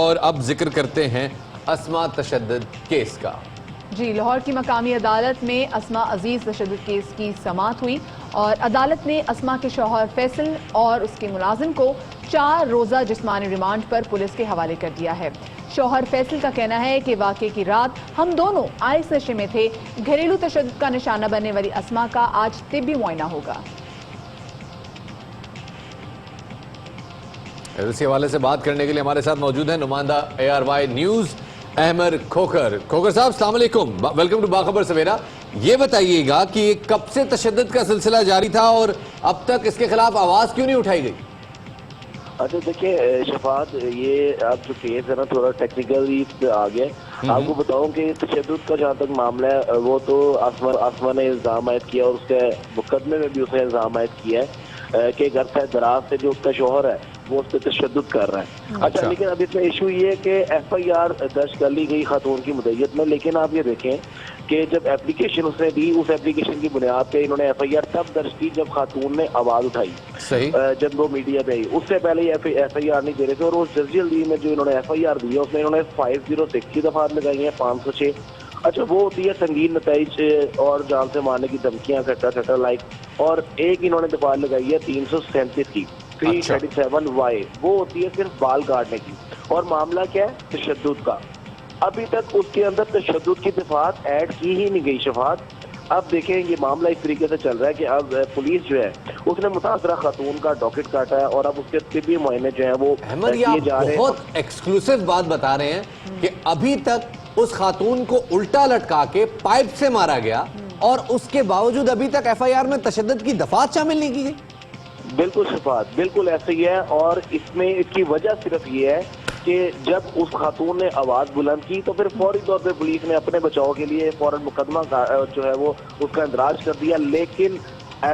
اور اب ذکر کرتے ہیں اسما تشدد کیس کا۔ جی، لاہور کی مقامی عدالت میں اسما عزیز تشدد کیس کی سماعت ہوئی اور عدالت نے اسما کے شوہر فیصل اور اس کے ملازم کو 4 روزہ جسمانی ریمانڈ پر پولیس کے حوالے کر دیا ہے۔ شوہر فیصل کا کہنا ہے کہ واقعے کی رات ہم دونوں آئس نشے میں تھے۔ گھریلو تشدد کا نشانہ بننے والی اسما کا آج طبی معائنہ ہوگا۔ اسی حوالے سے بات کرنے کے لیے ہمارے ساتھ موجود ہیں نمائندہ ARY نیوز احمد کھوکھر۔ کھوکھر صاحب السلام علیکم، ویلکم ٹو باخبر سویرا۔ یہ بتائیے گا کہ یہ کب سے تشدد کا سلسلہ جاری تھا اور اب تک اس کے خلاف آواز کیوں نہیں اٹھائی گئی؟ اچھا دیکھیں شفاعت، یہ اب جو کیس ہے نا تھوڑا ٹیکنیکلی آ گیا ہے۔ آپ کو بتاؤں کہ تشدد کا جہاں تک معاملہ ہے وہ تو اسما نے الزام عائد کیا اور اس کے مقدمے میں بھی اس نے الزام عائد کیا ہے کہ گھر سے دراز سے جو اس کا شوہر ہے وہ اس پہ تشدد کر رہا ہے۔ اچھا لیکن اب اس میں ایشو یہ ہے کہ FIR درج کر لی گئی خاتون کی مدعیت میں، لیکن آپ یہ دیکھیں کہ جب اپلیکیشن اس نے دی، اس اپلیکیشن کی بنیاد پہ انہوں نے FIR تب درج کی جب خاتون نے آواز اٹھائی، صحیح، جب وہ میڈیا پہ آئی۔ اس سے پہلے یہ FIR نہیں دے رہے تھے اور اس جلدی میں جو انہوں نے FIR دی ہے اس میں انہوں نے 506 کی دفعات لگائی ہیں، 506۔ اچھا وہ ہوتی ہے سنگین نتائج اور جان سے مارنے کی دھمکیاں کٹا لائک، اور ایک انہوں نے دفعات لگائی ہے 337 کی 337Y، وہ ہوتی ہے صرف بال کاٹنے کی، اور معاملہ کیا ہے تشدد کا۔ ابھی تک اس کے اندر تشدد کی دفعات ایڈ کی ہی نہیں گئی شفاعت۔ اب دیکھیں یہ معاملہ اس طریقے سے چل رہا ہے کہ اب پولیس جو ہے اس نے متاثرہ خاتون کا ڈاکٹ کاٹا ہے اور اب اس کے طبی معائنے جو ہیں وہ کیے جا رہے ہیں۔ بہت ایکسکلوسیو بات بتا رہے ہیں کہ ابھی تک اس خاتون کو الٹا لٹکا کے پائپ سے مارا گیا اور اس کے باوجود ابھی تک FIR میں تشدد کی دفعات شامل نہیں کی گئی۔ بالکل شفاعت، بالکل ایسا ہی ہے، اور اس میں اس کی وجہ صرف یہ ہے کہ جب اس خاتون نے آواز بلند کی تو پھر فوری طور پہ پولیس نے اپنے بچاؤ کے لیے فوراً مقدمہ جو ہے وہ اس کا اندراج کر دیا، لیکن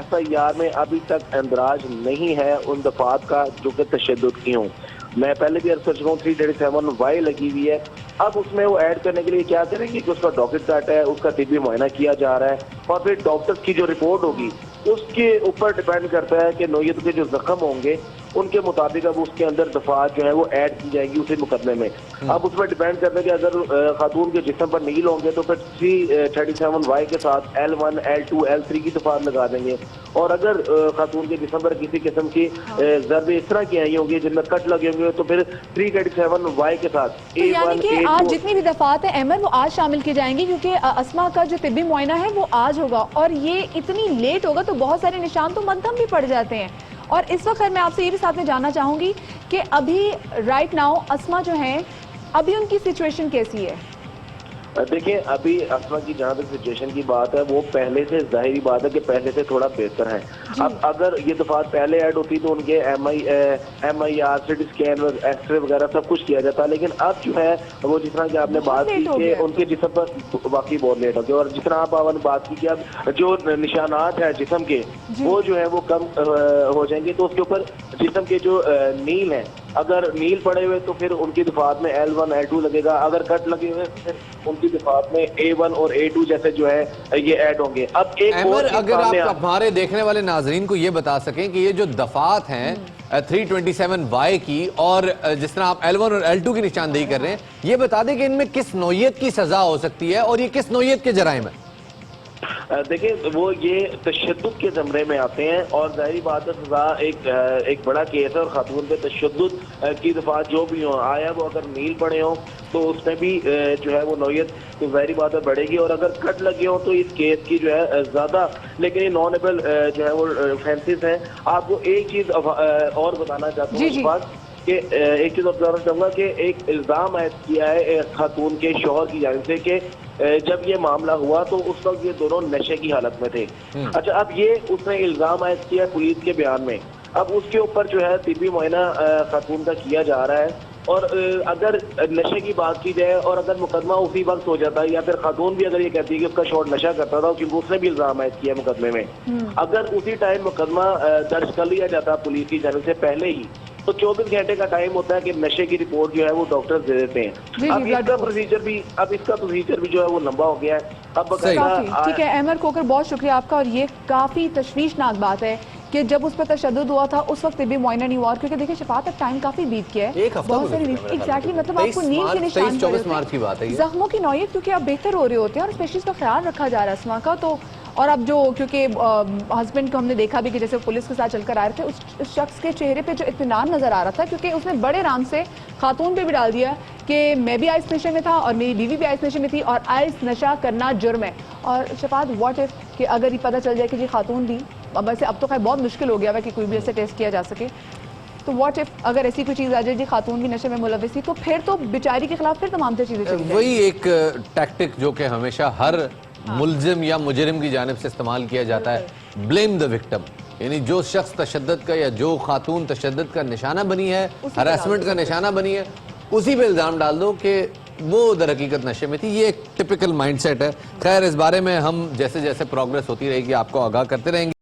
FIR میں ابھی تک اندراج نہیں ہے ان دفعات کا جو کہ تشدد کی ہوں۔ میں پہلے بھی عرض کر چکا ہوں 337Y لگی ہوئی ہے۔ اب اس میں وہ ایڈ کرنے کے لیے کیا کریں گے کہ اس کا ڈاکٹ کاٹا ہے، اس کا طبی معائنہ کیا جا رہا ہے، اور پھر ڈاکٹر کی جو رپورٹ ہوگی اس کے اوپر ڈیپینڈ کرتا ہے کہ نوعیت کے جو زخم ہوں گے ان کے مطابق اب اس کے اندر دفعات جو ہے وہ ایڈ کی جائیں گی اسی مقدمے میں۔ اب اس میں ڈیپینڈ کرتا ہے کہ اگر خاتون کے جسم پر نیل ہوں گے تو پھر 337Y کے ساتھ L1 L2 L3 کی دفعات لگا دیں گے، اور اگر خاتون کے جسم پر کسی قسم کی ضربیں اس طرح کی آئی ہوں گی جن میں کٹ لگے ہوں گے تو پھر 337Y کے ساتھ A1 یعنی کہ آج جتنی بھی دفعات ہیں احمد وہ آج شامل کی جائیں گی، کیونکہ اسما کا جو طبی معائنہ ہے وہ آج ہوگا، اور یہ اتنی لیٹ ہوگا تو بہت سارے نشان تو منتم بھی پڑ جاتے ہیں۔ اور اس وقت میں آپ سے یہ بھی ساتھ میں جاننا چاہوں گی کہ ابھی رائٹ ناؤ اسما جو ہیں ابھی ان کی سچویشن کیسی ہے؟ دیکھیں ابھی اسما کی جہاں تک سچویشن کی بات ہے وہ پہلے سے ظاہری بات ہے کہ پہلے سے تھوڑا بہتر ہے۔ اب اگر یہ دفعات پہلے ایڈ ہوتی تو ان کے MIR CT scan X ray وغیرہ سب کچھ کیا جاتا، لیکن اب جو ہے وہ جس طرح کہ آپ نے بات کی کہ ان کے جسم پر واقعی بہت لیٹ ہو گیا، اور جس طرح آپ نے بات کی کہ اب جو نشانات ہیں جسم کے وہ جو ہے وہ کم ہو جائیں گے، تو اس کے اوپر جسم کے جو نیل ہیں اگر نیل پڑے ہوئے تو پھر ان کی دفعات میں L1 L2 لگے گا، اگر کٹ لگے ہوئے تو پھر ان کی دفعات میں A1 اور A2 جیسے جو ہے یہ ایڈ ہوں گے۔ اب ایک اور اگر آپ ہمارے دیکھنے والے ناظرین کو یہ بتا سکیں کہ یہ جو دفعات ہیں 327Y کی اور جس طرح آپ L1 اور L2 کی نشاندہی کر رہے ہیں، یہ بتا دیں کہ ان میں کس نوعیت کی سزا ہو سکتی ہے اور یہ کس نوعیت کے جرائم ہیں؟ دیکھیں وہ یہ تشدد کے زمرے میں آتے ہیں، اور ظاہری بات ہے سزا ایک بڑا کیس ہے، اور خاتون پہ تشدد کی دفعات جو بھی ہوں آیا وہ اگر نیل پڑے ہوں تو اس میں بھی جو ہے وہ نوعیت تو ظاہری بات ہے بڑھے گی، اور اگر کٹ لگے ہوں تو اس کیس کی جو ہے زیادہ، لیکن یہ نان ایبل جو ہے وہ offenses ہیں۔ آپ کو ایک چیز اور بتانا چاہتا ہوں اس بات کہ ایک چیز اور بتانا چاہوں گا کہ ایک الزام عائد کیا ہے خاتون کے شوہر کی جانب سے کہ جب یہ معاملہ ہوا تو اس وقت یہ دونوں نشے کی حالت میں تھے۔ اچھا اب یہ اس نے الزام عائد کیا پولیس کے بیان میں، اب اس کے اوپر جو ہے طبی معائنہ خاتون کا کیا جا رہا ہے، اور اگر نشے کی بات کی جائے اور اگر مقدمہ اسی وقت ہو جاتا ہے یا پھر خاتون بھی اگر یہ کہتی ہے کہ اس کا شوہر نشہ کرتا تھا کیونکہ اس نے بھی الزام عائد کیا مقدمے میں، اگر اسی ٹائم مقدمہ درج کر لیا جاتا پولیس کی جانب سے پہلے ہی تو 24 گھنٹے کا ٹائم ہوتا ہے کہ نشے کی رپورٹ جو ہے وہ ڈاکٹر دے دیتے ہیں۔ اب اس کا پروسیجر بھی جو ہے وہ لمبا ہو گیا ہے۔ اب ٹھیک ہے احمد کھوکھر، بہت شکریہ آپ کا، اور یہ کافی تشویشناک بات ہے کہ جب اس پہ تشدد ہوا تھا اس وقت بھی معائنہ نہیں ہوا, اور کیونکہ دیکھیں شفاعت اب ٹائم کافی بیت گیا ہے, ایک ہفتہ بہت ساری ایگزیکٹلی, مطلب آپ کو نیند کے نشان 24 مارچ کی بات ہے یہ. زخموں کی نوعیت کیونکہ اب بہتر ہو رہے ہوتے ہیں اور اسپیشلسٹ کا خیال رکھا جا رہا ہے اسما کا. تو اور اب جو کیونکہ ہسبینڈ کو ہم نے دیکھا بھی کہ جیسے پولیس کے ساتھ چل کر آ رہے تھے, اس شخص کے چہرے پہ جو اطمینان نظر آ رہا تھا, کیونکہ اس نے بڑے آرام سے خاتون پہ بھی ڈال دیا کہ میں بھی آئس نشے میں تھا اور میری بیوی بھی آئس نشے میں تھی اور آئس نشہ کرنا جرم ہے. اور شفاعت واٹ اف کہ اگر یہ پتہ چل جائے کہ جی خاتون بھی, ویسے اب تو خیر بہت مشکل ہو گیا ہے کہ کوئی بھی ایسے ٹیسٹ کیا جا سکے, تو واٹ اف اگر ایسی کوئی چیز آ جائے جی خاتون بھی نشے میں ملوث تھی, تو پھر تو بیچاری کے خلاف پھر تمام سے چیزیں چلی جائیں. وہی ایک ٹیکٹک جو کہ ہمیشہ ہر ملزم یا مجرم کی جانب سے استعمال کیا جاتا ہے, بلیم دا وکٹم, یعنی جو شخص تشدد کا یا جو خاتون تشدد کا نشانہ بنی ہے, ہراسمنٹ کا نشانہ بنی ہے, اسی پہ الزام ڈال دو کہ وہ در حقیقت نشے میں تھی. یہ ایک ٹپیکل مائنڈ سیٹ ہے. خیر اس بارے میں ہم جیسے جیسے پروگریس ہوتی رہے گی آپ کو آگاہ کرتے رہیں گے.